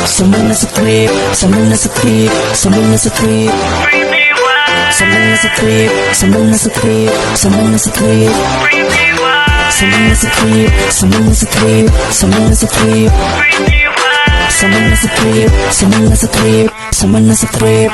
Someone nasa trip, someone nasa trip, someone nasa trip. Someone nasa trip, someone nasa trip, someone nasa trip. Someone nasa trip, someone nasa trip, someone nasa trip. Someone nasa trip, someone nasa trip, someone nasa trip.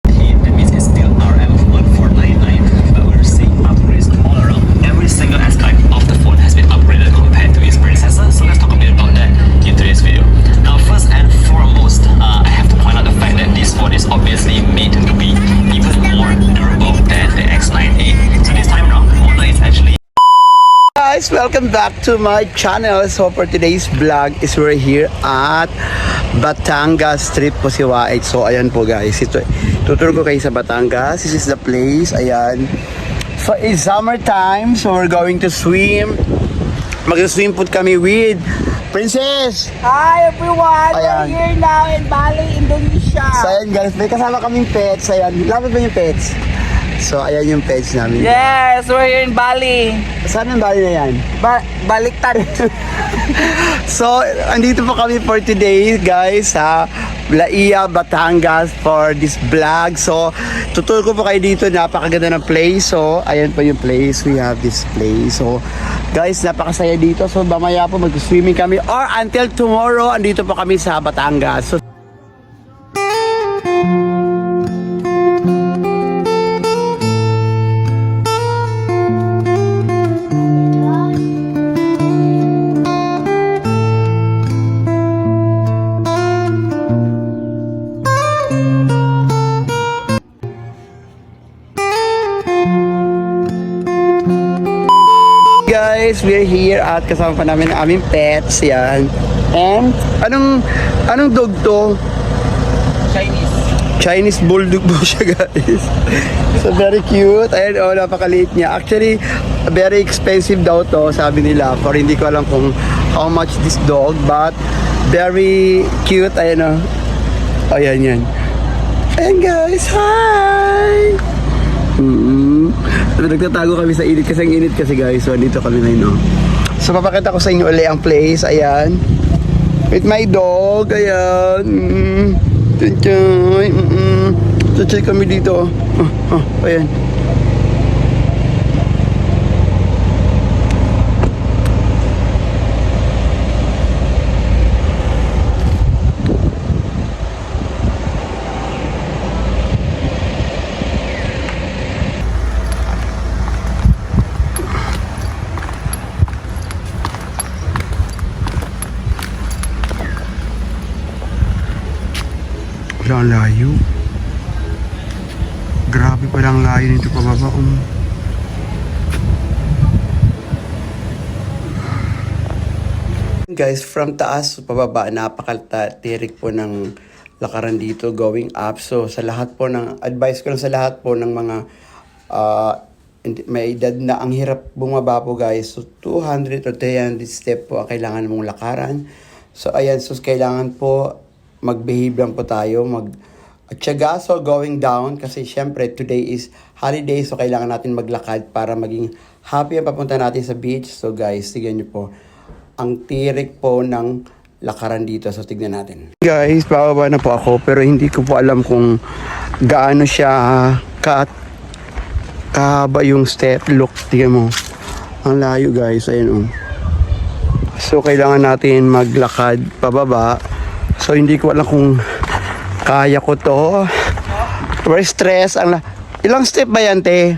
That means it's still RF1499, but we're seeing upgrades all around. Every single aspect of the phone has been upgraded compared to its predecessor, so let's talk a bit about that in today's video. Now, first and foremost, I have to point out the fact that this phone is obviously made to be even more durable than the X9A. So this time around, the model is actually Guys, welcome back to my channel. So for today's vlog is we're here at Batangas Trip po si Wait. So ayan po guys, tuturo ko kayo sa Batangas. This is the place, ayan. So it's summertime, so we're going to swim. Mag-swim po kami with Princess. Hi everyone! Ayan. We're here now in Bali, Indonesia. So ayan guys, may kasama kaming pets. Ayan, lapit ba yung pets? So ayan yung pets namin. Yes, we're here in Bali. Saan ang Bali na yan? Baliktad. So, andito po kami for today, guys, sa Laia, Batangas for this vlog. So, tuturo ko po kayo dito. Napakaganda ng place. So, ayan po yung place. We have this place. So, guys, napakasaya dito. So, mamaya po mag-swimming kami. Or until tomorrow, andito po kami sa Batangas. So, guys, we're here at kasama pa namin ang aming pets, yan. And, anong dog to? Chinese bulldog po siya, guys. So, very cute. Ayan, oh, napakaliit niya. Actually, very expensive daw to, sabi nila. For hindi ko alam kung how much this dog, but very cute. Ayan, oh. Ayan, yan. Ayan, guys. Hi! Nagtatago kami sa init kasi ang init kasi guys. So dito kami ngayon, no. So papakita ko sa inyo ulit ang place. Ayan. With my dog. Ayan. Tunchay. Tunchay kami dito. Ayan. Wala ang layo. Grabe pala ang layo nito pababa. Guys, from taas pababa, napakatirik po ng lakaran dito going up. So sa lahat po ng advice ko lang sa lahat po ng mga may edad na ang hirap bumaba po guys. So 200 or 300 step po ang kailangan mong lakaran. So ayan, so kailangan po mag-behave lang po tayo, mag-tsaga, so going down, kasi syempre today is holiday, so kailangan natin maglakad para maging happy ang papunta natin sa beach. So guys, tignan nyo po, ang tirik po ng lakaran dito, so tignan natin. Guys, bababa na po ako, pero hindi ko po alam kung gaano siya kahaba yung step. Look, tignan mo, ang layo guys, ayun So kailangan natin maglakad pababa. So hindi ko alam kung kaya ko to. We're stressed. Ilang step ba yan, te?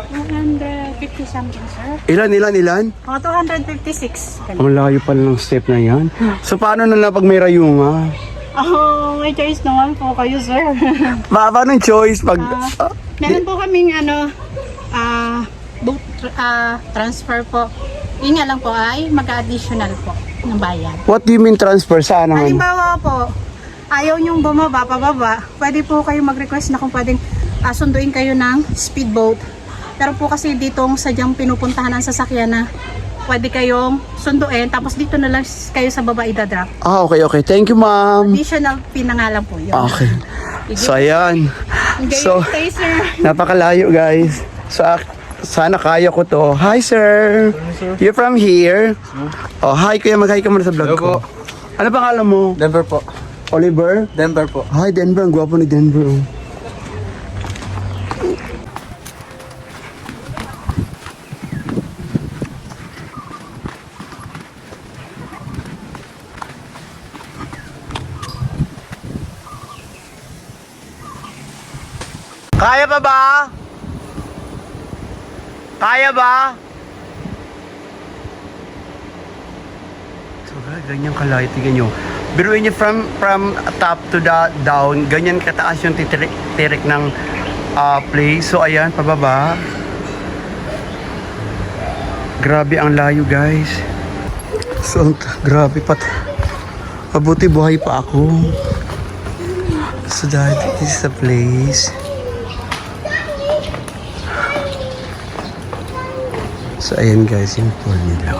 250 something, sir. Ilan? 256. Ang layo pala ng step na yan. So paano na lang pag may rayuma? Oh, may choice naman po kayo, sir. Paano choice pag... Meron po kaming boat transfer po. Yun nga lang po ay mag-additional po ng bayan. What do you mean transfer? Saan naman? Halimbawa po, ayaw nyong bumaba, pababa, pwede po kayo mag-request na kung pwedeng sunduin kayo ng speedboat. Pero po kasi ditong sadyang pinupuntahan ng sasakyan na pwede kayong sunduin, tapos dito na lang kayo sa baba idadrop. Okay. Thank you, ma'am. Additional fee na nga lang po yun. Okay. So, ayan. So, Stay, sir. napakalayo, guys. So, sana kaya ko to. Hi, sir. You're from here? Oh, hi, kuya. Mag-hi ka muna sa vlog ko. Ano pangalan mo? Denver po. Oliver? Denver po. Hi, Denver. Ang gwapo ni Denver. Oh. Kaya pa ba? Kaya ba? So, ganyan kalaki. Tignan nyo. Biruin nyo from top to the down. Ganyan kataas yung tirik ng place. So, ayan, pababa. Grabe ang layo, guys. So, grabe pat. Mabuti buhay pa ako. So, that is the place. So, ayan guys, yung pool nila.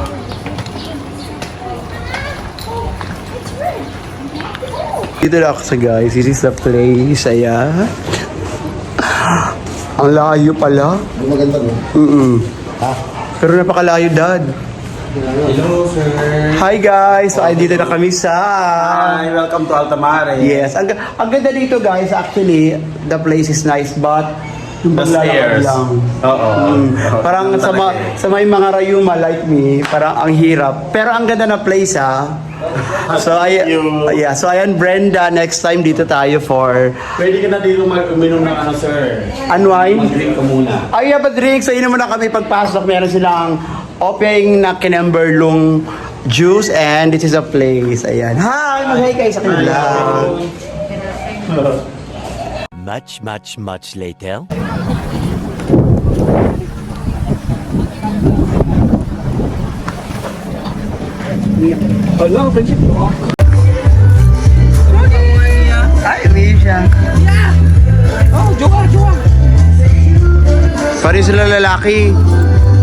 Dito na ako sa guys. This is the place. Ayan. Ang layo pala. Maganda mo. Pero napakalayo, Dad. Hello, sir. Hi guys! So, ay dito na kami sa... Hi, welcome to Altamare. Yes. Ang ganda dito guys, actually, the place is nice, but yung The paglalakad stairs. lang. Oo. Parang sa may mga rayuma like me, parang ang hirap. Pero ang ganda na place So, so ayan Brenda, next time dito tayo for Pwede ka na dito uminom ng ano, sir. unwind. Mag-drink ka muna. Ay, drink. So, yun muna kami pagpasok. Meron silang opening na kinemberlong juice and this is a place. Ayan. Hi! Mag-hi kayo sa kanila. Much later. Hello, friendship ko. Ay, Misha. Oh, jowa. Pari sila lalaki.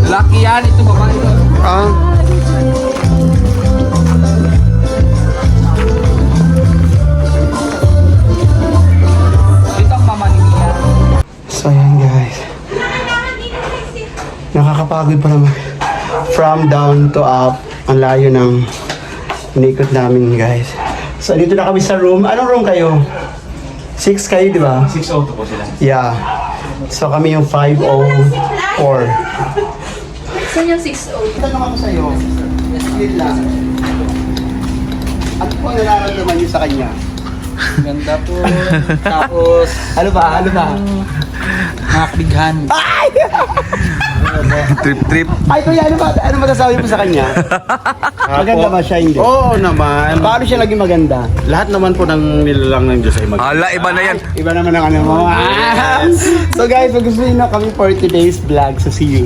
Lalaki yan, ito babae. Ah. Ito ang mama ni Mia. So, ayan guys. Nakakapagod pa naman. From down to up. Ang layo ng inikot namin guys. So, dito na kami sa room. Anong room kayo? 6 kayo, di ba? 602 po sila. Yeah. So, kami yung 504. Saan yung 6-0? Tanong ako sa'yo. Split lang. Ano po ang nararamdaman niyo sa kanya? Ganda po. Tapos, Ano ba? nakakbighan. Trip. Ay, kuya, ano masasabi mo sa kanya? Maganda ba siya, hindi? Oo naman. Paano siya laging maganda? Lahat naman po ng nilalang ng Diyos ay mag... Ala, iba na yan. Iba naman ang ano mo. So guys, mag gusto na kami for today's vlog. So see you.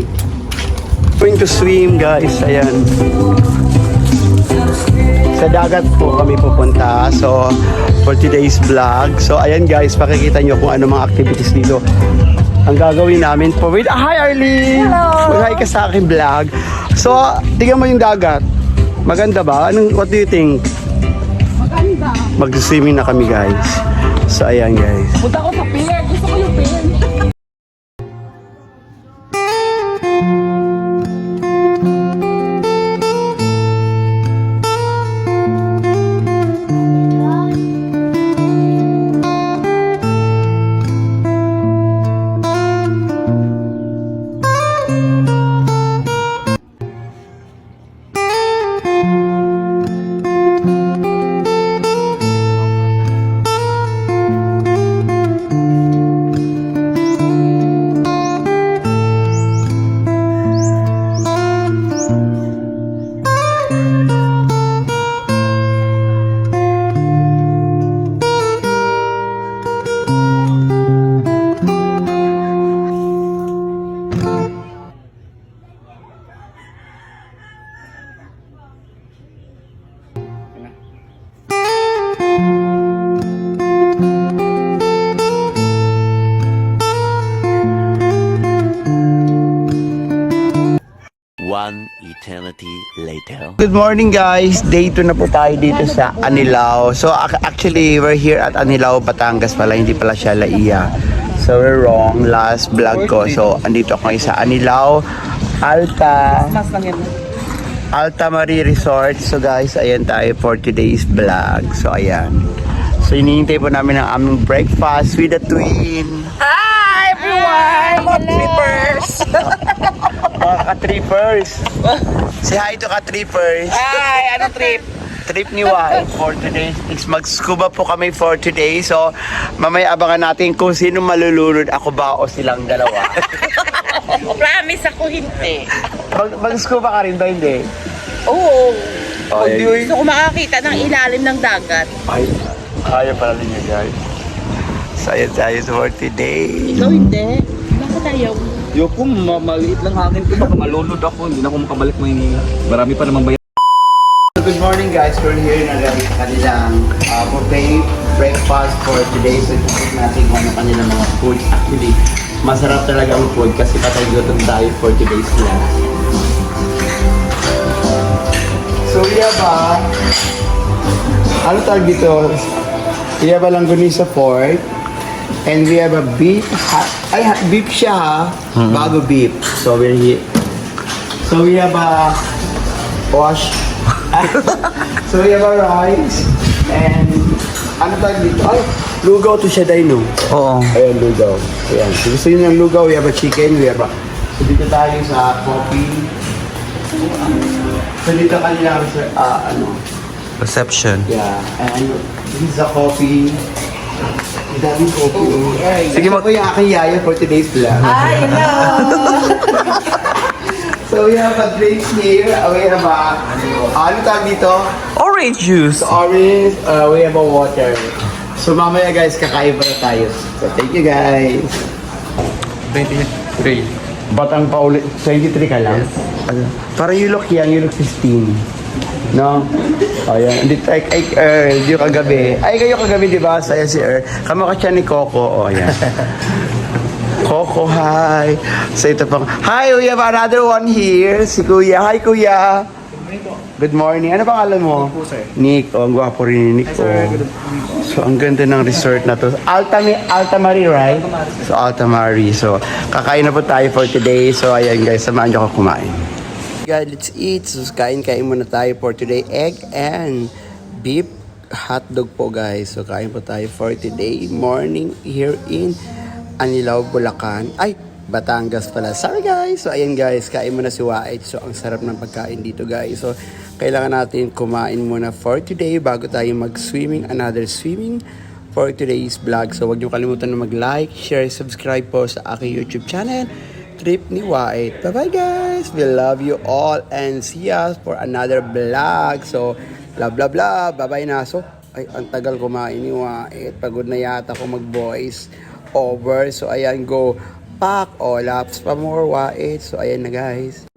Going to swim guys. Ayan. Sa dagat po kami pupunta. So for today's vlog. So ayan guys, pakikita nyo kung ano mga activities dito. Ang gagawin namin po. Wait, hi Arlene! Hello! Mag-hi ka sa aking vlog. So, tingnan mo yung dagat. Maganda ba? What do you think? Maganda. Mag-swimming na kami guys. So ayan guys. Punta ko sa pier. Gusto ko yung pier. One eternity later. Good morning guys! Day 2 na po tayo dito sa Anilao. So actually we're here at Anilao, Batangas pala, hindi pala siya Laia. So we're wrong, last vlog ko. So andito ako ngayon sa Anilao, Alta. Mas lang yan. Alta Marie Resort. So guys, ayan tayo for today's vlog. So ayan. So hinihintay po namin ang aming breakfast with the twin. Hi everyone! Mga trippers! Mga ka-trippers. Say hi to ka-trippers. Hi! Ano trip? Trip ni Wai for today is mag-scuba po kami for today. So, mamaya abangan natin kung sino malulunod, ako ba o silang dalawa. Promise ako hindi. Mag-scuba ka rin ba, hindi? Oo. Ay, Gusto ko makakita ng ilalim ng dagat. ay, kaya pala ninyo guys. So, ayan tayo for today. Ikaw hindi. Bakit tayo? Yoko, maliit lang hangin ko. Baka malunod ako. Hindi na ako makabalik Maynila. Marami pa namang bayan. Good morning guys, we're here na gamit kanilang buffet breakfast for today. So, ipapit natin kung ano kanilang mga food. Actually, masarap talaga ang food kasi patay gutom tayo for today's lunch. So, we have ano tawag dito? We have a langganisa pork. And we have a beef. Beef siya ha. Bago beef. So, we're here. So, we have a wash. So, we have a rice. And ano tawag dito? Ay, lugaw to siya dahil no? Oo. Ayan, lugaw. Ayan. So, gusto nyo ng lugaw, we have a chicken, we have a... So, dito tayo sa coffee. So, dito kanila sa, Reception. yeah. And this is the coffee. Ang daming coffee. Oh. Sige, mo yung aking yaya for today's vlog. Ay, hello! So, we have a drink here. We have a... ano tawag dito? Orange juice. So, orange, we have a water. So, mamaya guys, kakain pa na tayo. So, thank you guys. 23. Batang pa ulit. 23 ka lang? Ano? Parang you look young, you look 15. No? Ayan. Dito, Earl, yung kagabi. Ay, kayo kagabi, di ba? Saya si Earl. Kamukha siya ni Coco. O, ayan. Coco, hi. So, ito pang, hi, we have another one here. Si Kuya. Hi, Kuya. Good morning. Ano pangalan mo? Nick. Oh, ang gwapo rin ni Nick. Oh. So, ang ganda ng resort na to. Alta Marie, right? So, Alta Marie. So, kakain na po tayo for today. So, ayan guys, samahan niyo ako kumain. Guys, let's eat. So, kain muna tayo for today. Egg and beef hotdog po guys. So, kain po tayo for today morning here in Anilao, Bulacan. Ay, Batangas pala. Sorry guys. So, ayan guys, kain muna si Wait. So, ang sarap ng pagkain dito guys. So, kailangan natin kumain muna for today bago tayo mag-swimming. Another swimming for today's vlog. So, huwag niyo kalimutan na mag-like, share, subscribe po sa aking YouTube channel. Trip ni Wait. Bye-bye guys. We love you all and see us for another vlog. So, blah blah blah. Bye-bye na. So, ay, ang tagal kumain ni Wait. Pagod na yata ako mag-voice over. So, ayan, go pack o laps pa more Wait. So, ayan na guys.